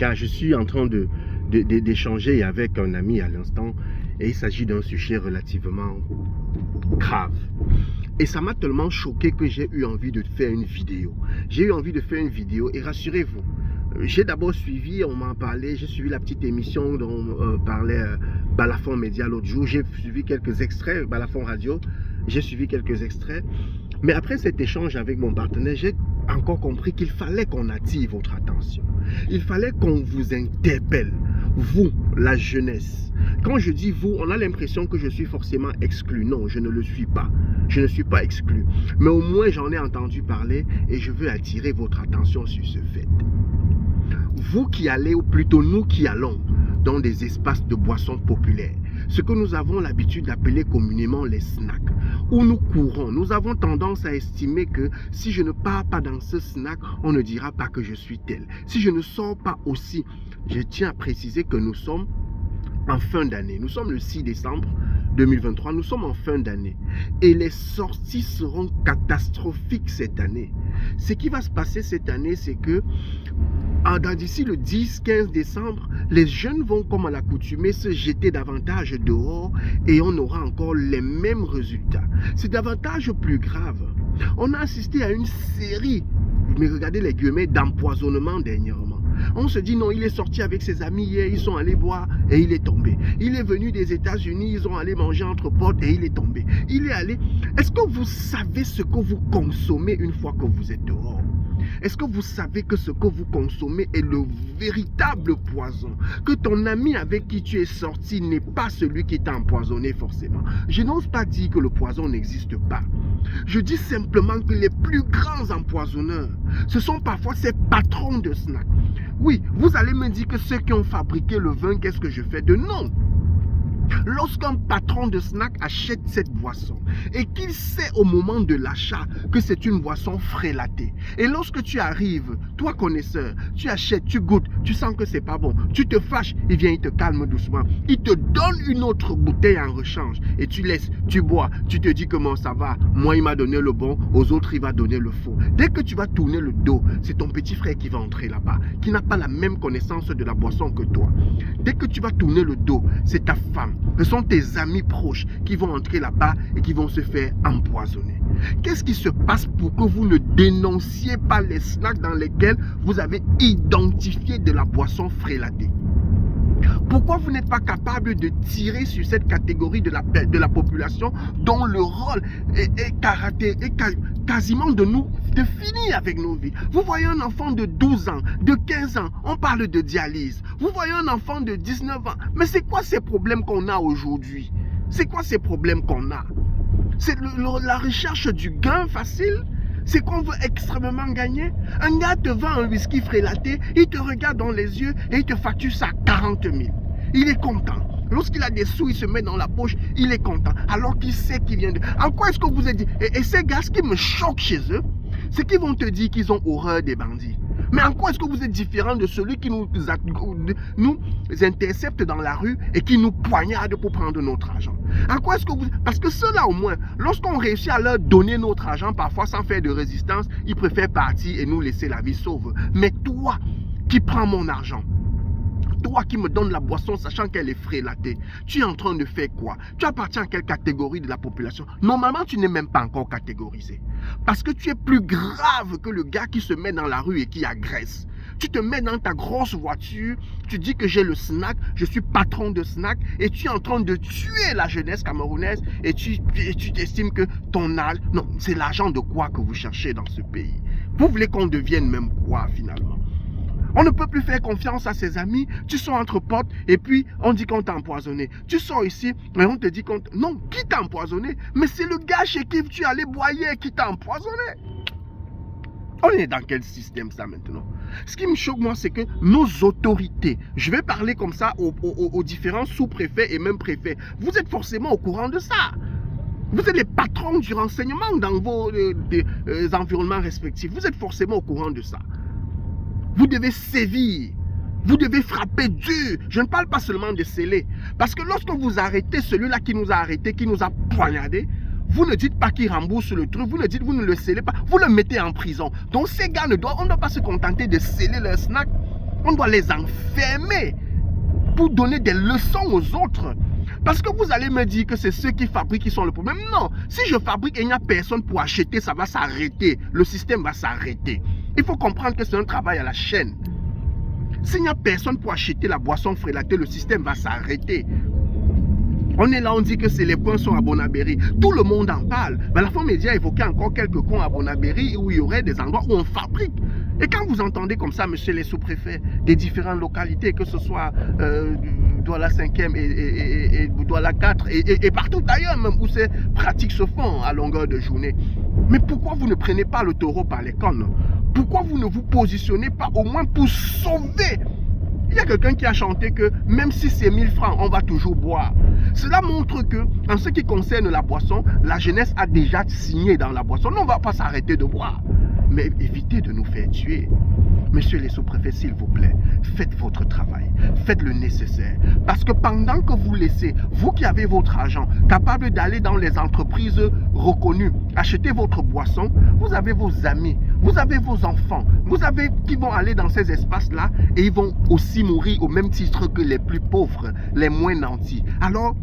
car je suis en train d'échanger avec un ami à l'instant et il s'agit d'un sujet relativement grave. Et ça m'a tellement choqué que j'ai eu envie de faire une vidéo. J'ai eu envie de faire une vidéo et rassurez-vous, j'ai d'abord suivi, on m'en parlait, j'ai suivi la petite émission dont parlait Balafon Média l'autre jour. J'ai suivi quelques extraits, Balafon Radio, j'ai suivi quelques extraits. Mais après cet échange avec mon partenaire, j'ai encore compris qu'il fallait qu'on attire votre attention. Il fallait qu'on vous interpelle, vous, la jeunesse. Quand je dis vous, on a l'impression que je suis forcément exclu. Non, je ne le suis pas. Je ne suis pas exclu. Mais au moins, j'en ai entendu parler et je veux attirer votre attention sur ce fait. Vous qui allez, ou plutôt nous qui allons, dans des espaces de boissons populaires, ce que nous avons l'habitude d'appeler communément les snacks, où nous courons, nous avons tendance à estimer que si je ne pars pas dans ce snack, on ne dira pas que je suis tel. Si je ne sors pas aussi, je tiens à préciser que nous sommes en fin d'année. Nous sommes le 6 décembre 2023, nous sommes en fin d'année. Et les sorties seront catastrophiques cette année. Ce qui va se passer cette année, c'est que d'ici le 10-15 décembre, les jeunes vont, comme à l'accoutumée, se jeter davantage dehors et on aura encore les mêmes résultats. C'est davantage plus grave. On a assisté à une série, mais regardez les guillemets, d'empoisonnement dernièrement. On se dit non, il est sorti avec ses amis hier, ils sont allés boire et il est tombé. Il est venu des États-Unis, ils ont allé manger entre potes et il est tombé. Il est allé. Est-ce que vous savez ce que vous consommez une fois que vous êtes dehors? Est-ce que vous savez que ce que vous consommez est le véritable poison? Que ton ami avec qui tu es sorti n'est pas celui qui t'a empoisonné forcément. Je n'ose pas dire que le poison n'existe pas. Je dis simplement que les plus grands empoisonneurs, ce sont parfois ces patrons de snacks. Oui, vous allez me dire que ceux qui ont fabriqué le vin, qu'est-ce que je fais de non? Lorsqu'un patron de snack achète cette boisson et qu'il sait au moment de l'achat que c'est une boisson frélatée, et lorsque tu arrives, toi connaisseur, tu achètes, tu goûtes, tu sens que c'est pas bon, tu te fâches, il vient, il te calme doucement, il te donne une autre bouteille en rechange et tu laisses, tu bois, tu te dis comment ça va, moi il m'a donné le bon, aux autres il va donner le faux. Dès que tu vas tourner le dos, c'est ton petit frère qui va entrer là-bas, qui n'a pas la même connaissance de la boisson que toi. Dès que tu vas tourner le dos, c'est ta femme. Ce sont tes amis proches qui vont entrer là-bas et qui vont se faire empoisonner. Qu'est-ce qui se passe pour que vous ne dénonciez pas les snacks dans lesquels vous avez identifié de la boisson frélatée? Pourquoi vous n'êtes pas capable de tirer sur cette catégorie de la population dont le rôle est quasiment de finir avec nos vies? Vous voyez un enfant de 12 ans, de 15 ans, on parle de dialyse. Vous voyez un enfant de 19 ans. Mais c'est quoi ces problèmes qu'on a aujourd'hui? C'est quoi ces problèmes qu'on a? C'est la recherche du gain facile? C'est qu'on veut extrêmement gagner. Un gars te vend un whisky frélaté, il te regarde dans les yeux et il te facture ça 40 000. Il est content. Lorsqu'il a des sous, il se met dans la poche, il est content. Alors qu'il sait qu'il vient de... En quoi est-ce que vous êtes dit? Et ces gars, ce qui me choque chez eux, c'est qu'ils vont te dire qu'ils ont horreur des bandits. Mais en quoi est-ce que vous êtes différent de celui qui nous intercepte dans la rue et qui nous poignarde pour prendre notre argent? En quoi est-ce que vous... Parce que ceux-là, au moins, lorsqu'on réussit à leur donner notre argent, parfois sans faire de résistance, ils préfèrent partir et nous laisser la vie sauve. Mais toi, qui prends mon argent, toi qui me donnes la boisson sachant qu'elle est frélatée, tu es en train de faire quoi? Tu appartiens à quelle catégorie de la population? Normalement, tu n'es même pas encore catégorisé. Parce que tu es plus grave que le gars qui se met dans la rue et qui agresse. Tu te mets dans ta grosse voiture, tu dis que j'ai le snack, je suis patron de snack et tu es en train de tuer la jeunesse camerounaise et tu estimes que ton âge... Non, c'est l'argent de quoi que vous cherchez dans ce pays? Vous voulez qu'on devienne même quoi finalement? On ne peut plus faire confiance à ses amis. Tu sors entre potes et puis on dit qu'on t'a empoisonné. Tu sors ici et on te dit qu'on... Non, qui t'a empoisonné? Mais c'est le gars chez qui tu allais boyer qui t'a empoisonné. On est dans quel système ça maintenant? Ce qui me choque moi, c'est que nos autorités, je vais parler comme ça aux différents sous-préfets et même préfets, vous êtes forcément au courant de ça. Vous êtes les patrons du renseignement dans vos environnements respectifs. Vous êtes forcément au courant de ça. Vous devez sévir. Vous devez frapper dur. Je ne parle pas seulement de sceller. Parce que lorsque vous arrêtez celui-là qui nous a arrêtés, qui nous a poignardés, vous ne dites pas qu'il rembourse le truc. Vous ne le scellez pas. Vous le mettez en prison. Donc ces gars, on ne doit pas se contenter de sceller leur snack. On doit les enfermer pour donner des leçons aux autres. Parce que vous allez me dire que c'est ceux qui fabriquent qui sont le problème. Non, si je fabrique et il n'y a personne pour acheter, ça va s'arrêter. Le système va s'arrêter. Il faut comprendre que c'est un travail à la chaîne. S'il n'y a personne pour acheter la boisson frélatée, le système va s'arrêter. On est là, on dit que les points sont à Bonabéry. Tout le monde en parle. Mais la fois média évoquait encore quelques coins à Bonabéry où il y aurait des endroits où on fabrique. Et quand vous entendez comme ça, monsieur les sous-préfets, des différentes localités, que ce soit Douala 5e et Douala 4 et partout ailleurs même où ces pratiques se font à longueur de journée. Mais pourquoi vous ne prenez pas le taureau par les cornes? Pourquoi vous ne vous positionnez pas au moins pour sauver? Il y a quelqu'un qui a chanté que même si c'est 1000 francs, on va toujours boire. Cela montre que, en ce qui concerne la boisson, la jeunesse a déjà signé dans la boisson. Non, on ne va pas s'arrêter de boire. Mais évitez de nous faire tuer. Messieurs les sous-préfets, s'il vous plaît, faites votre travail. Faites le nécessaire. Parce que pendant que vous laissez, vous qui avez votre argent, capable d'aller dans les entreprises reconnues, acheter votre boisson, vous avez vos amis, vous avez vos enfants, vous avez qui vont aller dans ces espaces-là et ils vont aussi mourir au même titre que les plus pauvres, les moins nantis. Alors,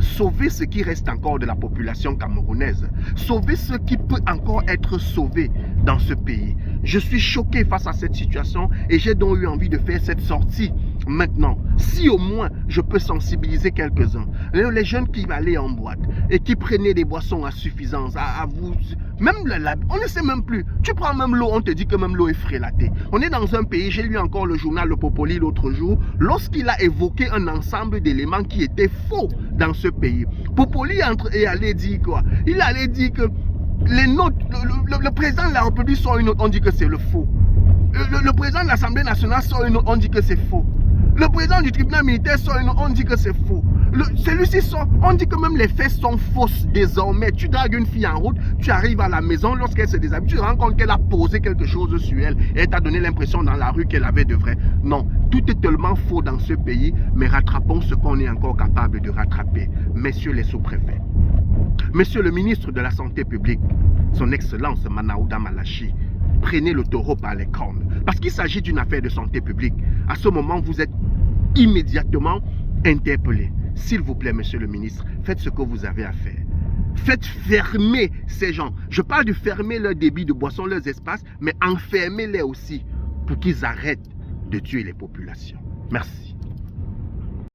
sauvez ce qui reste encore de la population camerounaise. Sauvez ce qui peut encore être sauvé dans ce pays. Je suis choqué face à cette situation et j'ai donc eu envie de faire cette sortie maintenant. Si au moins je peux sensibiliser quelques-uns, les jeunes qui allaient en boîte et qui prenaient des boissons à suffisance, à vous, même on ne sait même plus. Tu prends même l'eau, on te dit que même l'eau est frélatée. On est dans un pays, j'ai lu encore le journal Le Popoli l'autre jour, lorsqu'il a évoqué un ensemble d'éléments qui étaient faux dans ce pays. Popoli est allé dire quoi? Il allait dire que les notes, le président de la République sort une note, on dit que c'est le faux. Le président de l'Assemblée nationale sort une note, on dit que c'est faux. Le président du tribunal militaire sort une note, on dit que c'est faux. Celui-ci sort, on dit que même les faits sont fausses désormais. Tu dragues une fille en route, tu arrives à la maison, lorsqu'elle se déshabille, tu te rends compte qu'elle a posé quelque chose sur elle et elle t'a donné l'impression dans la rue qu'elle avait de vrai. Non, tout est tellement faux dans ce pays, mais rattrapons ce qu'on est encore capable de rattraper. Messieurs les sous-préfets, monsieur le ministre de la Santé publique, son Excellence Manaouda Malachi, prenez le taureau par les cornes. Parce qu'il s'agit d'une affaire de santé publique. À ce moment, vous êtes immédiatement interpellé. S'il vous plaît, monsieur le ministre, faites ce que vous avez à faire. Faites fermer ces gens. Je parle de fermer leur débit de boisson, leurs espaces, mais enfermez-les aussi pour qu'ils arrêtent de tuer les populations. Merci.